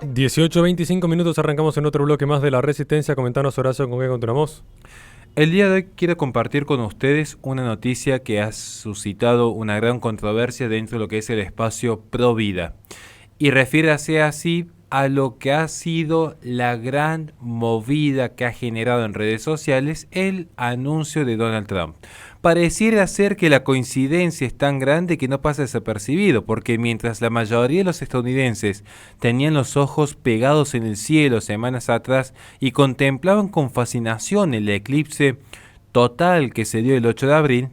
18:25 arrancamos en otro bloque más de La Resistencia. Comentanos, Horacio, con qué continuamos. El día de hoy quiero compartir con ustedes una noticia que ha suscitado una gran controversia dentro de lo que es el espacio Pro Vida. Y refiérase así a lo que ha sido la gran movida que ha generado en redes sociales el anuncio de Donald Trump. Pareciera ser que la coincidencia es tan grande que no pasa desapercibido, porque mientras la mayoría de los estadounidenses tenían los ojos pegados en el cielo semanas atrás y contemplaban con fascinación el eclipse total que se dio el 8 de abril,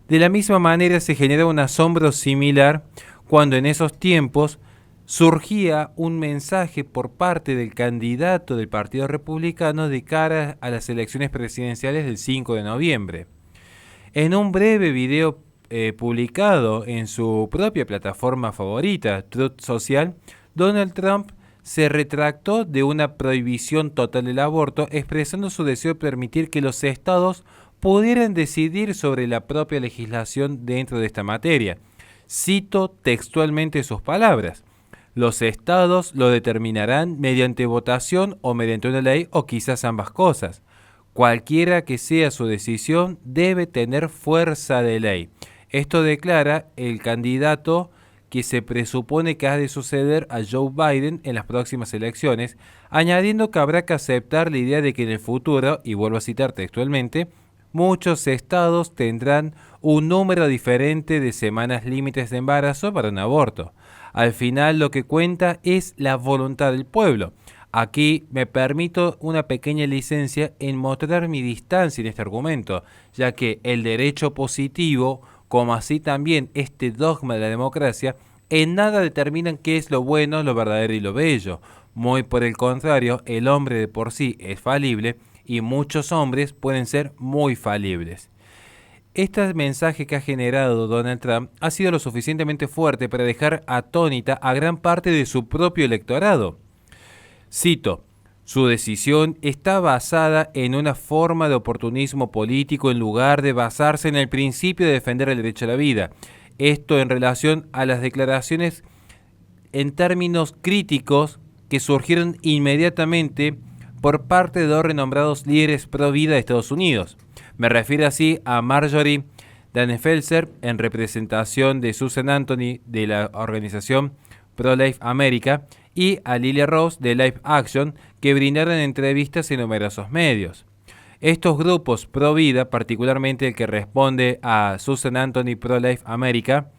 de la misma manera se genera un asombro similar cuando en esos tiempos surgía un mensaje por parte del candidato del Partido Republicano de cara a las elecciones presidenciales del 5 de noviembre. En un breve video publicado en su propia plataforma favorita, Truth Social, Donald Trump se retractó de una prohibición total del aborto, expresando su deseo de permitir que los estados pudieran decidir sobre la propia legislación dentro de esta materia. Cito textualmente sus palabras: los estados lo determinarán mediante votación o mediante una ley o quizás ambas cosas. Cualquiera que sea su decisión debe tener fuerza de ley. Esto declara el candidato que se presupone que ha de suceder a Joe Biden en las próximas elecciones, añadiendo que habrá que aceptar la idea de que en el futuro, y vuelvo a citar textualmente, muchos estados tendrán un número diferente de semanas límites de embarazo para un aborto. Al final lo que cuenta es la voluntad del pueblo. Aquí me permito una pequeña licencia en mostrar mi distancia en este argumento, ya que el derecho positivo, como así también este dogma de la democracia, en nada determinan qué es lo bueno, lo verdadero y lo bello. Muy por el contrario, el hombre de por sí es falible y muchos hombres pueden ser muy falibles. Este mensaje que ha generado Donald Trump ha sido lo suficientemente fuerte para dejar atónita a gran parte de su propio electorado. Cito: su decisión está basada en una forma de oportunismo político en lugar de basarse en el principio de defender el derecho a la vida. Esto en relación a las declaraciones en términos críticos que surgieron inmediatamente por parte de dos renombrados líderes pro vida de Estados Unidos. Me refiero así a Marjorie Dannenfelser, en representación de Susan Anthony de la organización Pro-Life America, y a Lilia Rose de Life Action, que brindaron entrevistas en numerosos medios. Estos grupos pro vida, particularmente el que responde a Susan Anthony Pro-Life America,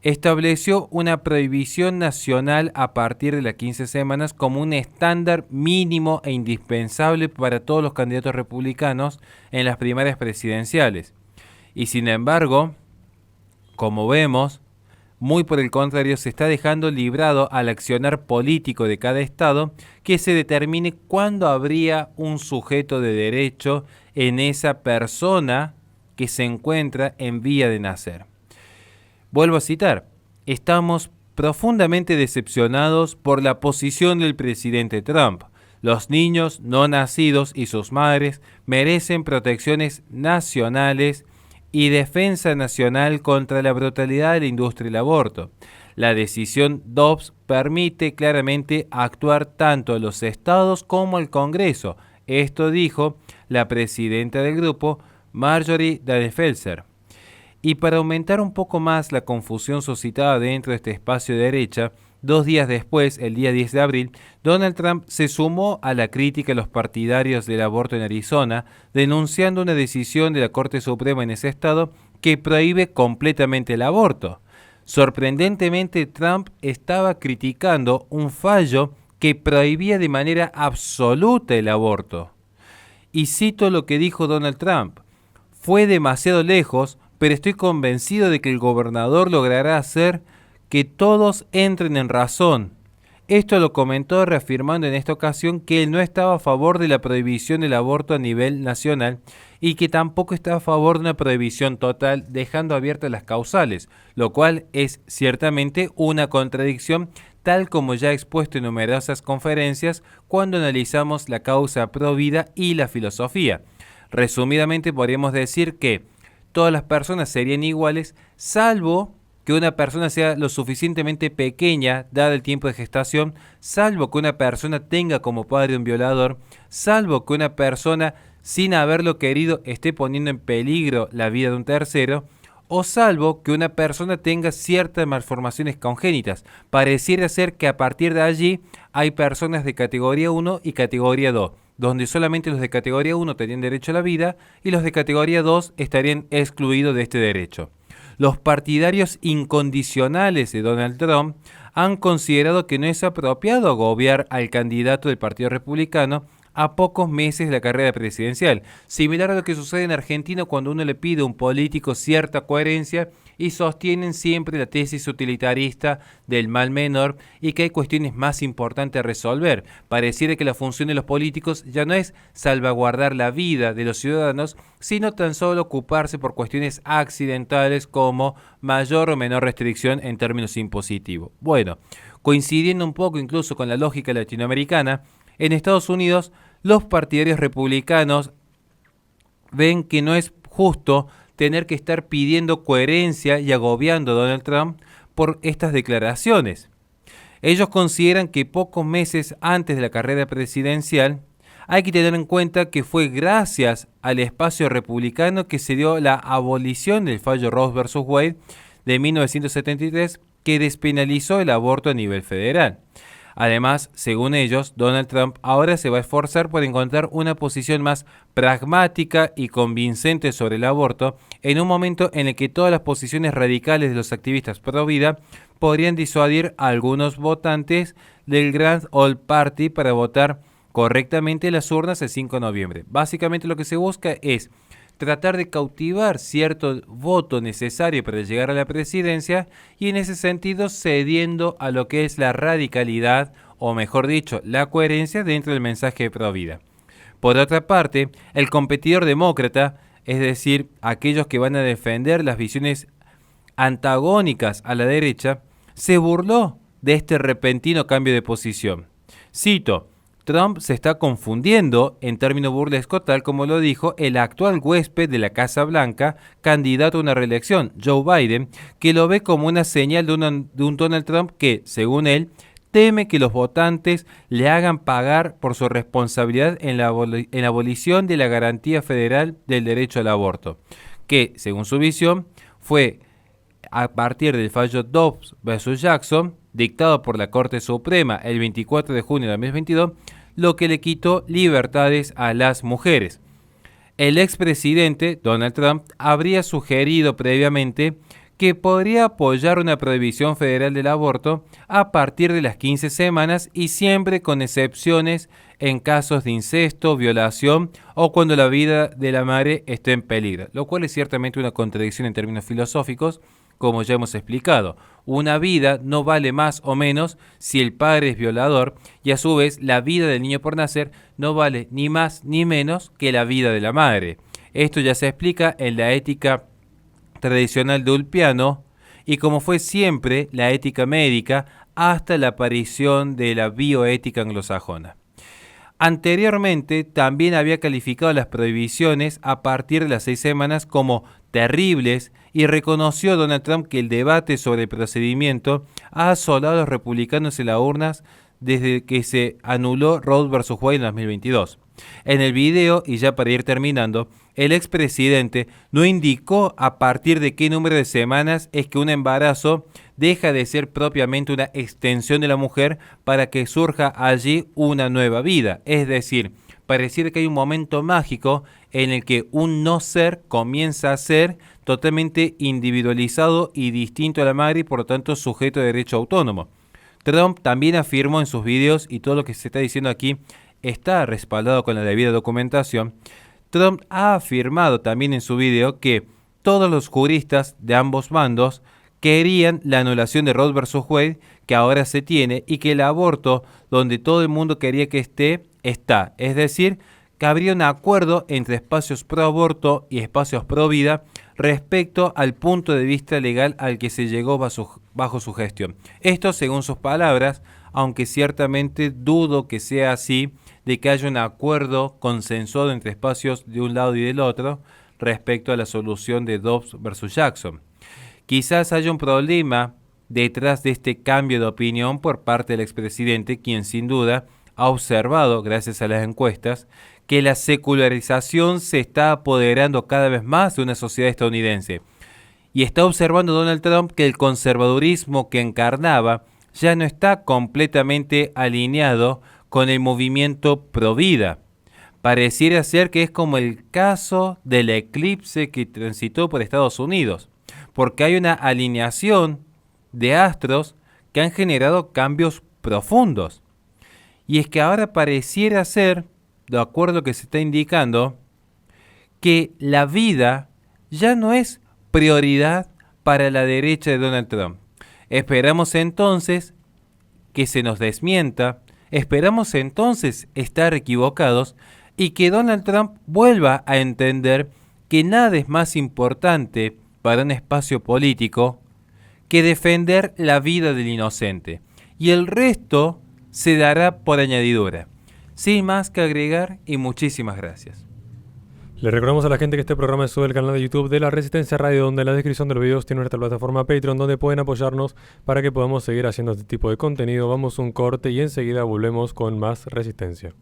estableció una prohibición nacional a partir de las 15 semanas como un estándar mínimo e indispensable para todos los candidatos republicanos en las primarias presidenciales. Y sin embargo, como vemos, muy por el contrario, se está dejando librado al accionar político de cada estado que se determine cuándo habría un sujeto de derecho en esa persona que se encuentra en vía de nacer. Vuelvo a citar: estamos profundamente decepcionados por la posición del presidente Trump. Los niños no nacidos y sus madres merecen protecciones nacionales y defensa nacional contra la brutalidad de la industria del aborto. La decisión Dobbs permite claramente actuar tanto a los estados como al Congreso. Esto dijo la presidenta del grupo, Marjorie Dannenfelser. Y para aumentar un poco más la confusión suscitada dentro de este espacio de derecha, 2 días después, el día 10 de abril, Donald Trump se sumó a la crítica a los partidarios del aborto en Arizona, denunciando una decisión de la Corte Suprema en ese estado que prohíbe completamente el aborto. Sorprendentemente, Trump estaba criticando un fallo que prohibía de manera absoluta el aborto. Y cito lo que dijo Donald Trump: fue demasiado lejos, pero estoy convencido de que el gobernador logrará hacer que todos entren en razón. Esto lo comentó reafirmando en esta ocasión que él no estaba a favor de la prohibición del aborto a nivel nacional y que tampoco está a favor de una prohibición total, dejando abiertas las causales, lo cual es ciertamente una contradicción, tal como ya he expuesto en numerosas conferencias cuando analizamos la causa pro vida y la filosofía. Resumidamente podríamos decir que todas las personas serían iguales, salvo que una persona sea lo suficientemente pequeña, dada el tiempo de gestación, salvo que una persona tenga como padre un violador, salvo que una persona sin haberlo querido esté poniendo en peligro la vida de un tercero, o salvo que una persona tenga ciertas malformaciones congénitas. Pareciera ser que a partir de allí hay personas de categoría 1 y categoría 2, donde solamente los de categoría 1 tenían derecho a la vida y los de categoría 2 estarían excluidos de este derecho. Los partidarios incondicionales de Donald Trump han considerado que no es apropiado agobiar al candidato del Partido Republicano a pocos meses de la carrera presidencial, similar a lo que sucede en Argentina cuando uno le pide a un político cierta coherencia y sostienen siempre la tesis utilitarista del mal menor y que hay cuestiones más importantes a resolver. Pareciera que la función de los políticos ya no es salvaguardar la vida de los ciudadanos, sino tan solo ocuparse por cuestiones accidentales como mayor o menor restricción en términos impositivos. Bueno, coincidiendo un poco incluso con la lógica latinoamericana, en Estados Unidos los partidarios republicanos ven que no es justo tener que estar pidiendo coherencia y agobiando a Donald Trump por estas declaraciones. Ellos consideran que pocos meses antes de la carrera presidencial hay que tener en cuenta que fue gracias al espacio republicano que se dio la abolición del fallo Roe vs. Wade de 1973 que despenalizó el aborto a nivel federal. Además, según ellos, Donald Trump ahora se va a esforzar por encontrar una posición más pragmática y convincente sobre el aborto en un momento en el que todas las posiciones radicales de los activistas pro vida podrían disuadir a algunos votantes del Grand Old Party para votar correctamente en las urnas el 5 de noviembre. Básicamente lo que se busca es tratar de cautivar cierto voto necesario para llegar a la presidencia y en ese sentido cediendo a lo que es la radicalidad o mejor dicho la coherencia dentro del mensaje pro vida. Por otra parte, el competidor demócrata, es decir, aquellos que van a defender las visiones antagónicas a la derecha, se burló de este repentino cambio de posición. Cito: Trump se está confundiendo en términos burlescos, tal como lo dijo el actual huésped de la Casa Blanca, candidato a una reelección, Joe Biden, que lo ve como una señal de un Donald Trump que, según él, teme que los votantes le hagan pagar por su responsabilidad en la abolición de la garantía federal del derecho al aborto, que, según su visión, fue a partir del fallo Dobbs vs. Jackson, dictado por la Corte Suprema el 24 de junio de 2022, lo que le quitó libertades a las mujeres. El expresidente Donald Trump habría sugerido previamente que podría apoyar una prohibición federal del aborto a partir de las 15 semanas y siempre con excepciones en casos de incesto, violación o cuando la vida de la madre esté en peligro, lo cual es ciertamente una contradicción en términos filosóficos, como ya hemos explicado. Una vida no vale más o menos si el padre es violador y a su vez la vida del niño por nacer no vale ni más ni menos que la vida de la madre. Esto ya se explica en la ética tradicional de Ulpiano y como fue siempre la ética médica hasta la aparición de la bioética anglosajona. Anteriormente también había calificado las prohibiciones a partir de las 6 semanas como terribles y reconoció Donald Trump que el debate sobre el procedimiento ha asolado a los republicanos en las urnas desde que se anuló Roe vs. Wade en 2022. En el video, y ya para ir terminando, el expresidente no indicó a partir de qué número de semanas es que un embarazo deja de ser propiamente una extensión de la mujer para que surja allí una nueva vida. Es decir, pareciera que hay un momento mágico en el que un no ser comienza a ser totalmente individualizado y distinto a la madre y por lo tanto sujeto de derecho autónomo. Trump también afirmó en sus videos, y todo lo que se está diciendo aquí está respaldado con la debida documentación, Trump ha afirmado también en su video que todos los juristas de ambos bandos querían la anulación de Roe vs. Wade, que ahora se tiene, y que el aborto, donde todo el mundo quería que esté, está. Es decir, que habría un acuerdo entre espacios pro aborto y espacios pro vida respecto al punto de vista legal al que se llegó bajo su gestión. Esto según sus palabras, aunque ciertamente dudo que sea así, de que haya un acuerdo consensuado entre espacios de un lado y del otro respecto a la solución de Dobbs versus Jackson. Quizás haya un problema detrás de este cambio de opinión por parte del expresidente, quien sin duda ha observado, gracias a las encuestas, que la secularización se está apoderando cada vez más de una sociedad estadounidense. Y está observando Donald Trump que el conservadurismo que encarnaba ya no está completamente alineado con el movimiento pro vida. Pareciera ser que es como el caso del eclipse que transitó por Estados Unidos, porque hay una alineación de astros que han generado cambios profundos. Y es que ahora pareciera ser, de acuerdo a lo que se está indicando, que la vida ya no es prioridad para la derecha de Donald Trump. Esperamos entonces que se nos desmienta, esperamos entonces estar equivocados y que Donald Trump vuelva a entender que nada es más importante para un espacio político que defender la vida del inocente. Y el resto se dará por añadidura. Sin más que agregar y muchísimas gracias. Le recordamos a la gente que este programa se sube al canal de YouTube de La Resistencia Radio, donde en la descripción de los videos tiene nuestra plataforma Patreon, donde pueden apoyarnos para que podamos seguir haciendo este tipo de contenido. Vamos a un corte y enseguida volvemos con más Resistencia.